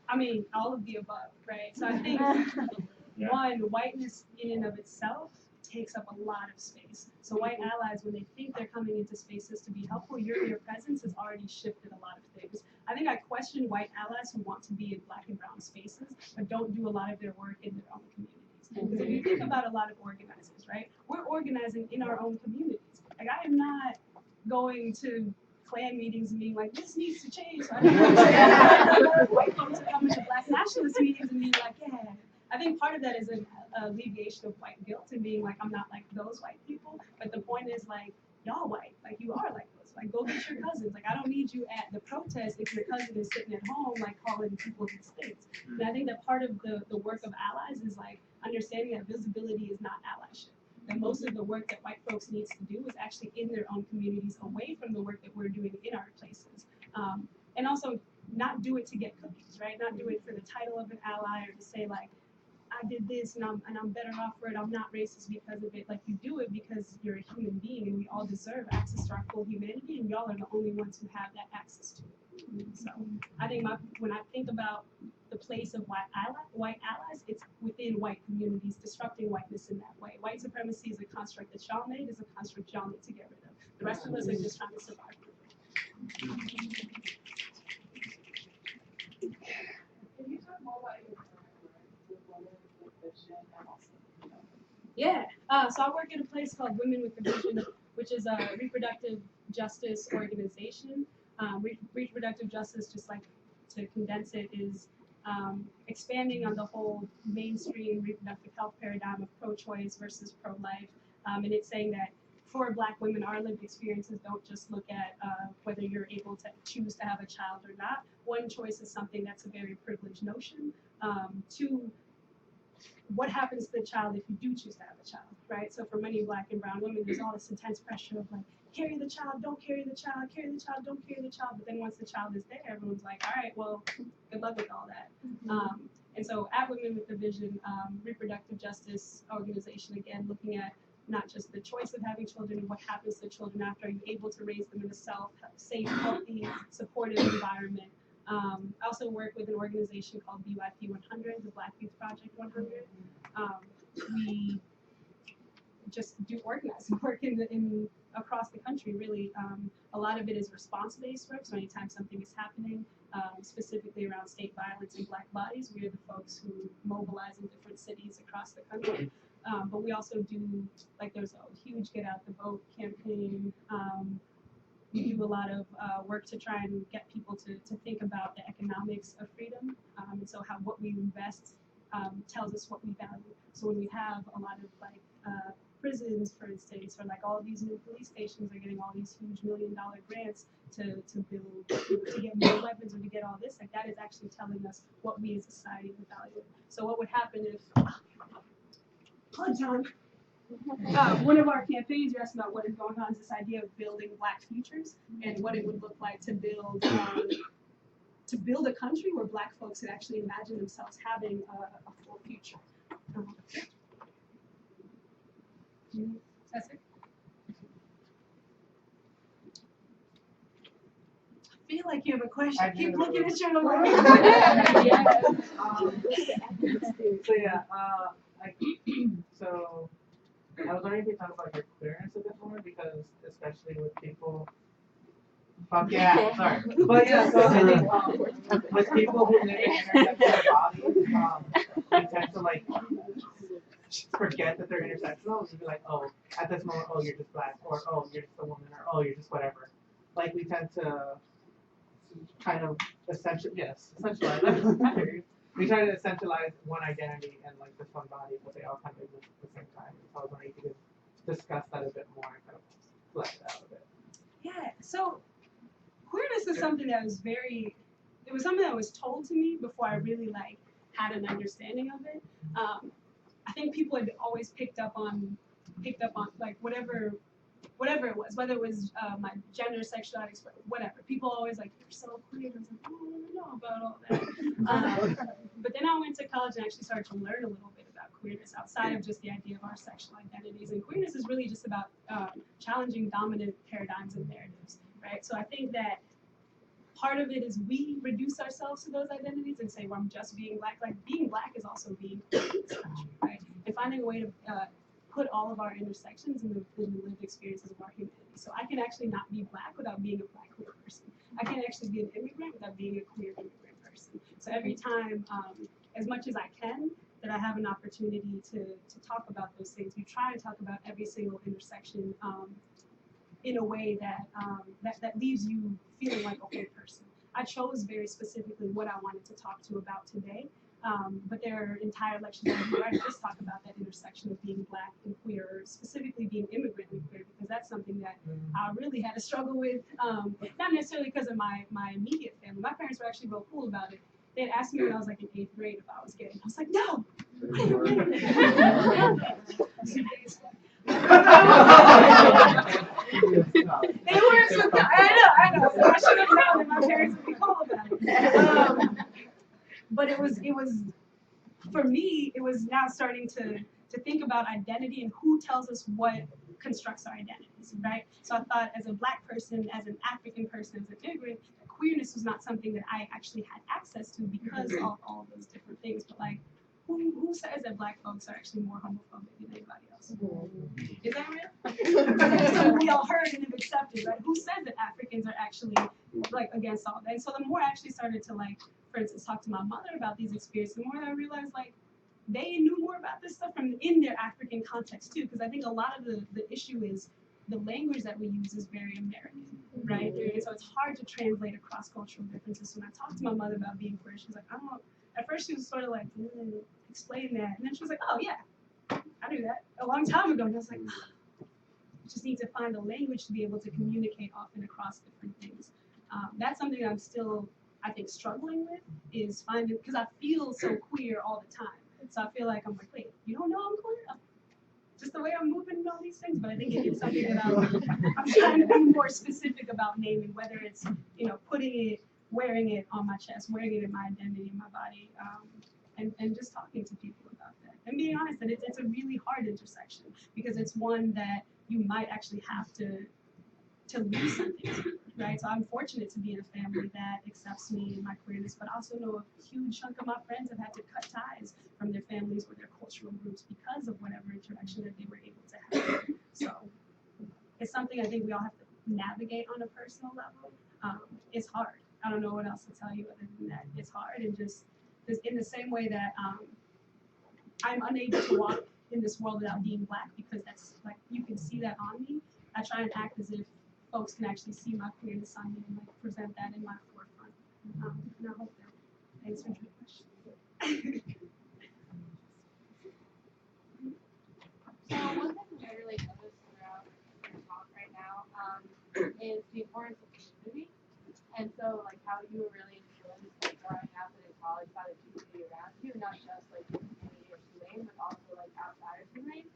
I mean, all of the above, right? So I think one, whiteness in and of itself takes up a lot of space. So white allies, when they think they're coming into spaces to be helpful, your presence has already shifted a lot of things. I think I question white allies who want to be in Black and brown spaces, but don't do a lot of their work in their own communities. Because if you think about a lot of organizers, right, we're organizing in our own communities. Like, I am not going to Klan meetings and being like, this needs to change. So I don't white folks are coming to Black nationalist meetings and being like, yeah. I think part of that is an alleviation of white guilt and being like, I'm not like those white people. But the point is like, y'all white, like you are like those. Like, go get your cousins. Like, I don't need you at the protest if your cousin is sitting at home, like calling people these things. And I think that part of the work of allies is like understanding that visibility is not allyship. That most of the work that white folks needs to do is actually in their own communities, away from the work that we're doing in our places. And also not do it to get cookies, right? Not do it for the title of an ally or to say like, I did this and I'm better off for it. I'm not racist because of it. Like, you do it because you're a human being and we all deserve access to our full humanity, and y'all are the only ones who have that access to it. So I think when I think about the place of white allies, it's within white communities, disrupting whiteness in that way. White supremacy is a construct that y'all made, is a construct y'all need to get rid of. The rest of us are just trying to survive. Can you talk more about your vision and also, Yeah, so I work at a place called Women with a Vision, which is a reproductive justice organization. Reproductive justice, just like to condense it, is expanding on the whole mainstream reproductive health paradigm of pro-choice versus pro-life. And it's saying that for Black women, our lived experiences don't just look at whether you're able to choose to have a child or not. One, choice is something that's a very privileged notion. Two, what happens to the child if you do choose to have a child, right? So for many Black and brown women, there's all this intense pressure of like, carry the child, don't carry the child, carry the child, don't carry the child. But then once the child is there, everyone's like, all right, well, good luck with all that. And so at Women with a Vision, reproductive justice organization, again, looking at not just the choice of having children, what happens to children after, are you able to raise them in a safe, healthy, supportive environment. I also work with an organization called BYP 100, the Black Youth Project 100. We just do organizing work across the country, really. A lot of it is response-based work, so anytime something is happening, specifically around state violence and Black bodies, we are the folks who mobilize in different cities across the country. But we also do, like, there's a huge Get Out the Vote campaign. We do a lot of work to try and get people to think about the economics of freedom, and so what we invest tells us what we value. So when we have a lot of like prisons, for instance, or like all of these new police stations are getting all these huge $1 million grants to build, to get more weapons or to get all this, like that is actually telling us what we as a society would value. So what would happen if, hold on, one of our campaigns, you asked about what is going on, is this idea of building Black futures and what it would look like to build a country where Black folks could actually imagine themselves having a full future. That's it. I feel like you have a question. Keep looking at your So yeah, so I was wondering if you talk about your queerness a bit more, because especially with people. Fuck yeah, sorry. But yeah, so I think with people who live in intersectional bodies, they tend to like forget that they're intersectional. Just be like, oh, at this moment, oh, you're just Black, or oh, you're just a woman, or oh, you're just whatever. Like we tend to kind of essentialize. We try to essentialize one identity and like this one body, but they all kind of exist at the same time. So I was wondering if you could discuss that a bit more and kind of flesh it out a bit. Yeah, so queerness is something that was it was something that was told to me before I really like had an understanding of it. I think people had always picked up on like whatever it was, whether it was my gender, sexuality, whatever. People always like, you're so queer. I was like, oh, I don't know about all that. But then I went to college and actually started to learn a little bit about queerness outside of just the idea of our sexual identities. And queerness is really just about challenging dominant paradigms and narratives, right? So I think that part of it is we reduce ourselves to those identities and say, well, I'm just being Black. Like being Black is also being queer in this country, right? And finding a way to put all of our intersections in the lived experiences of our humanity. So I can actually not be Black without being a Black queer person. I can actually be an immigrant without being a queer immigrant person. So every time, as much as I can, that I have an opportunity to talk about those things, we try and talk about every single intersection in a way that that leaves you feeling like a whole person. I chose very specifically what I wanted to talk to about today. But there are entire lectures where I just talk about that intersection of being Black and queer, or specifically being immigrant and queer, because that's something that I really had to struggle with, not necessarily because of my immediate family. My parents were actually real cool about it. They had asked me when I was like in 8th grade if I was gay. I was like, no! They weren't so cool. I know. I should have known that my parents would be cool about it. But it was for me, it was now starting to think about identity and who tells us what constructs our identities, right? So I thought as a Black person, as an African person, as an immigrant, queerness was not something that I actually had access to because of all those different things. But like, who says that Black folks are actually more homophobic than anybody else? Is that real? That's something we all heard and have accepted, right? Who says that Africans are actually like against all that? And so the more I actually started to like, for instance, talk to my mother about these experiences, the more I realized like they knew more about this stuff from in their African context too. Because I think a lot of the issue is the language that we use is very American, right? So it's hard to translate across cultural differences. So when I talked to my mother about being queer, she was like, I don't know. At first she was sort of like, explain that. And then she was like, oh yeah, I knew that a long time ago. And I was like, just need to find a language to be able to communicate often across different things. That's something that I'm still, I think, struggling with, is finding, because I feel so queer all the time. So I feel like I'm like, wait, you don't know I'm queer? Just the way I'm moving and all these things. But I think it is something that I'm trying to be more specific about naming, whether it's, putting it, wearing it on my chest, wearing it in my identity, in my body, and just talking to people about that. And being honest that it's a really hard intersection, because it's one that you might actually have to lose something to, right? So I'm fortunate to be in a family that accepts me and my queerness, but I also know a huge chunk of my friends have had to cut ties from their families or their cultural groups because of whatever interaction that they were able to have. So it's something I think we all have to navigate on a personal level. It's hard. I don't know what else to tell you other than that. It's hard, and just in the same way that I'm unable to walk in this world without being Black, because that's like, you can see that on me. I try and act as if folks can actually see my queerness on me and like present that in my forefront. And I hope that answers your question. So one thing I really noticed throughout your talk right now is the importance of community. And so like how you were really influenced like growing up and in college by the community around you, not just like in the immediate Tulane, but also like outside of Tulane.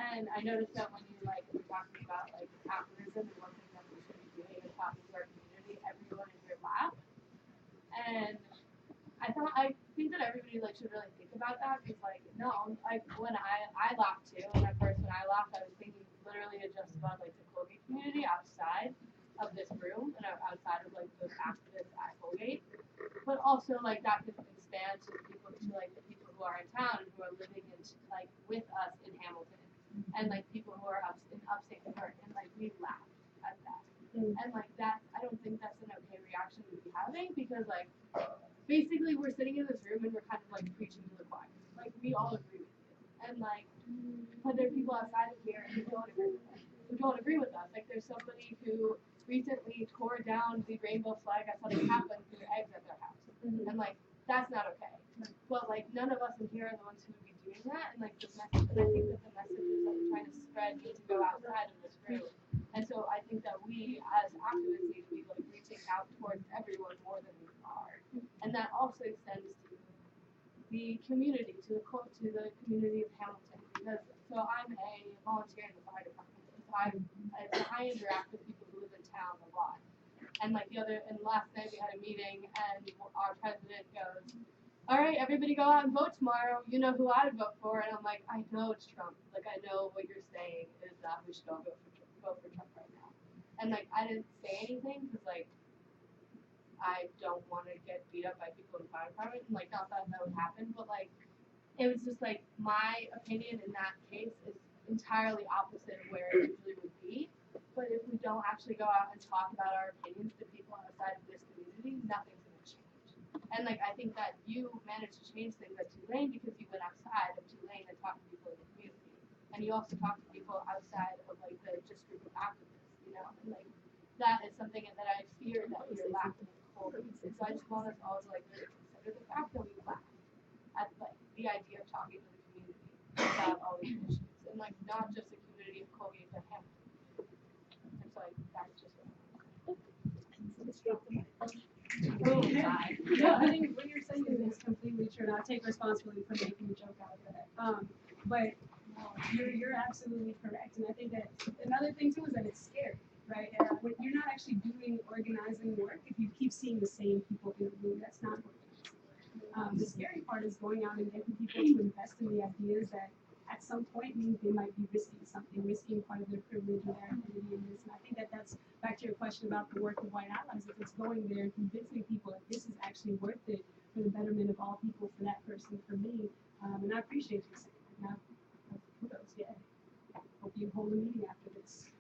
And I noticed that when you like were talking about like activism and one thing that we should be doing is talking to our community, everyone in here laughed. And I think that everybody like should really think about that because like no, like when I laughed too, and at first when I laughed I was thinking literally just about like the Colgate community outside of this room and outside of like those activists at Colgate. But also like that could expand to the people who are in town and who are living in like with us in Hamilton and like people who are in upstate New York and like we laughed at that. And like that I don't think that's an okay reaction to be having because like basically we're sitting in this room and we're kind of like preaching to the choir. Like we all agree with you. And like but there are people outside of here who don't agree with us. Like there's somebody who recently tore down the rainbow flag outside of Kaplan and threw eggs at their house. And like that's not okay. But like none of us in here are the ones who would be doing that and like the message and I think that the messages that we're trying to spread need to go outside of this room. And so I think that we as activists need to be like reaching out towards everyone more than we are. And that also extends to the community, to the community of Hamilton. Because so I'm a volunteer in the fire department. So I interact with people who live in town a lot. And like last night we had a meeting and our president goes, all right, everybody go out and vote tomorrow. You know who I'd vote for. And I'm like, I know it's Trump. Like I know what you're saying is that we should all vote for Trump right now. And like I didn't say anything because like I don't want to get beat up by people in the fire department. And like not that would happen, but like it was just like my opinion in that case is entirely opposite of where it usually would be. But if we don't actually go out and talk about our opinions to people outside of this community, nothing's going to change. And like I think that you managed to change things at Tulane because you went outside of Tulane and talked to people in the community. And you also talked to people outside of like the just group of activists, you know. And like that is something that I fear that we are lacking in Colgate. And so I just want us all to like really consider the fact that we lack at like the idea of talking to the community about all these issues. And like not just the community of Colgate but Hamilton. And so like that's just Yeah, I think what you're saying is completely true. And I take responsibility for making a joke out of that. But you're absolutely correct. And I think that another thing too is that it's scary, right? When you're not actually doing organizing work, if you keep seeing the same people in the room, that's not organizing. The scary part is going out and getting people to invest in the ideas that at some point means they might be risking something, risking part of their privilege or their identity in this. And I think that that's back to your question about the work of white allies. If it's going there and convincing people that this is actually worth it for the betterment of all people, for that person, for me. And I appreciate you saying that. Now, kudos, yeah. Hope you hold a meeting after this.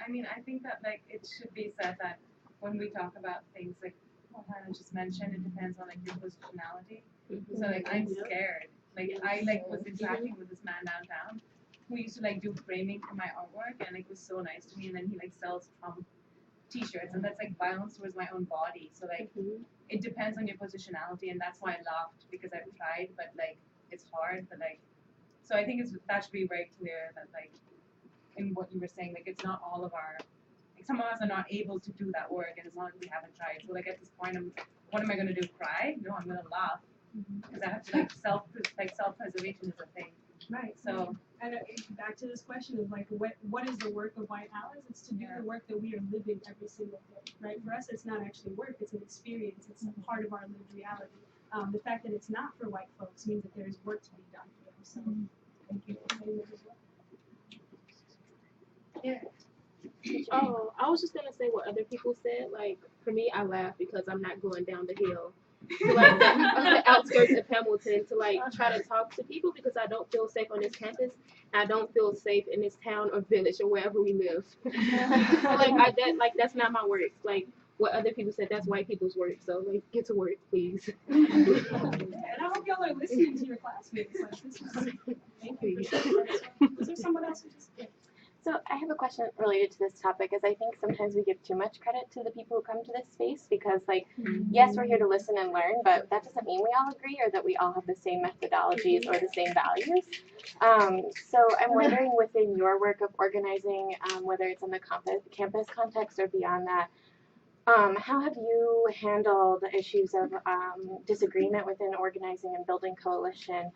I mean, I think that like it should be said that when we talk about things like what Hannah just mentioned, it depends on like your positionality. So like I'm scared. Like I like was interacting with this man downtown who used to like do framing for my artwork and like was so nice to me and then he like sells Trump t-shirts and that's like violence towards my own body. So like it depends on your positionality and that's why I laughed because I've tried but like it's hard but like so I think that should be very clear that like in what you were saying, like it's not all of our like some of us are not able to do that work and as long as we haven't tried. So like at this point what am I gonna do? Cry? No, I'm gonna laugh. Because I have to like self-preservation is a thing. Right. So and back to this question of like what is the work of white allies? It's to do the work that we are living every single day. Right. For us it's not actually work, it's an experience, it's a part of our lived reality. The fact that it's not for white folks means that there is work to be done for them. So thank you for saying that as well. Yeah. Oh, I was just gonna say what other people said. Like for me, I laugh because I'm not going down the hill to like the outskirts of Hamilton to like try to talk to people because I don't feel safe on this campus. I don't feel safe in this town or village or wherever we live. So that's not my work. Like what other people said, that's white people's work. So like get to work, please. And I hope y'all are listening to your classmates. Like, this is, thank you. Was there someone else who just did? So I have a question related to this topic, as I think sometimes we give too much credit to the people who come to this space because, like, yes, we're here to listen and learn, but that doesn't mean we all agree or that we all have the same methodologies or the same values. So I'm wondering within your work of organizing, whether it's in the campus context or beyond that, How have you handled issues of disagreement within organizing and building coalition?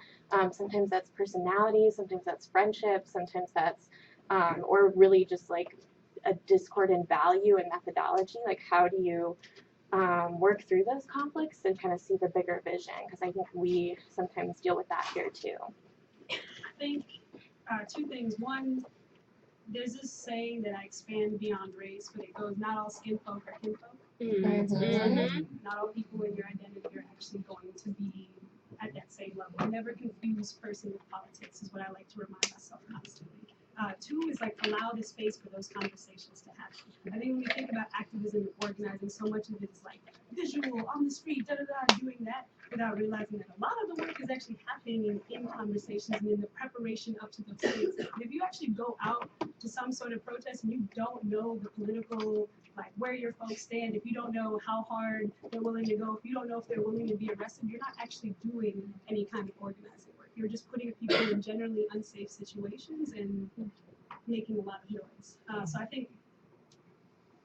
Sometimes that's personality, sometimes that's friendship, sometimes that's, or really just like a discord in value and methodology. Like, how do you work through those conflicts and kind of see the bigger vision? Because I think we sometimes deal with that here too. I think two things. One, there's this saying that I expand beyond race, but it goes, not all skin folk are kin folk. Not all people in your identity are actually going to be at that same level. Never confuse person with politics is what I like to remind myself constantly. Two is like allow the space for those conversations to happen. I think when we think about activism and organizing, so much of it is like visual, on the street, doing that, without realizing that a lot of the work is actually happening in conversations and in the preparation up to those things. And if you actually go out to some sort of protest and you don't know the political, like where your folks stand, if you don't know how hard they're willing to go, if you don't know if they're willing to be arrested, you're not actually doing any kind of organizing work. You're just putting people in generally unsafe situations and making a lot of noise. So I think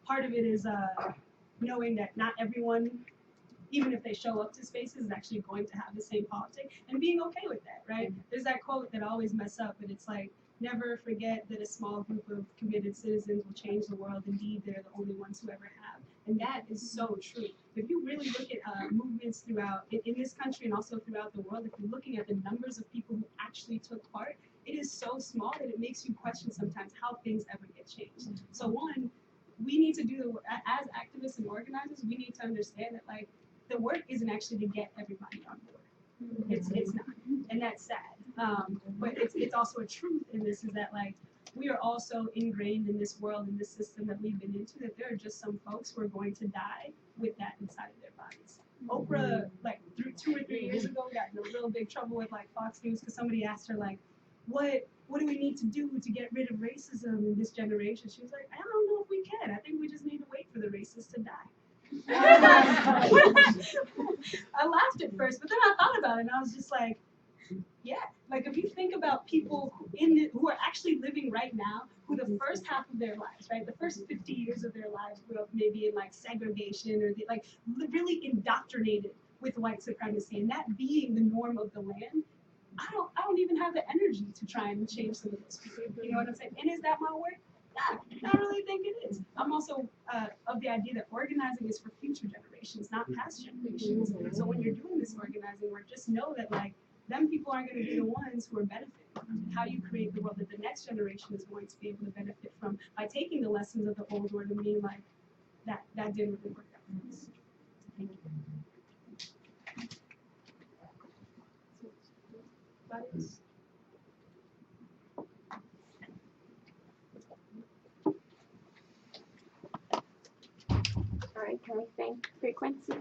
part of it is knowing that not everyone, even if they show up to spaces, is actually going to have the same politics, and being okay with that, right? There's that quote that I always mess up, but it's like, never forget that a small group of committed citizens will change the world. Indeed, they're the only ones who ever have. And that is so true. If you really look at movements throughout, in this country and also throughout the world, if you're looking at the numbers of people who actually took part, it is so small that it makes you question sometimes how things ever get changed. So one, we need to do, as activists and organizers, we need to understand that like the work isn't actually to get everybody on board. It's not, and that's sad. But it's also a truth in this is that like we are also ingrained in this world, in this system that we've been into, that there are just some folks who are going to die with that inside of their bodies. Oprah, like 2 or 3 years ago, got in a real big trouble with like Fox News because somebody asked her like, what do we need to do to get rid of racism in this generation? She was like, I don't know if we can. I think we just need to wait for the racists to die. I laughed at first, but then I thought about it and I was just like, yeah, like if you think about people who are actually living right now, who the first half of their lives, right, the first 50 years of their lives grew up maybe in like segregation or like really indoctrinated with white supremacy, and that being the norm of the land, I don't even have the energy to try and change some of those people. You know what I'm saying? And is that my work? Nah, I really think it is. I'm also of the idea that organizing is for future generations, not past generations. So when you're doing this organizing work, just know that like them people aren't going to be the ones who are benefiting from it. How do you create the world that the next generation is going to be able to benefit from by taking the lessons of the old world and being like, that didn't really work out for us. Thank you. All right, can we thank FreeQuency?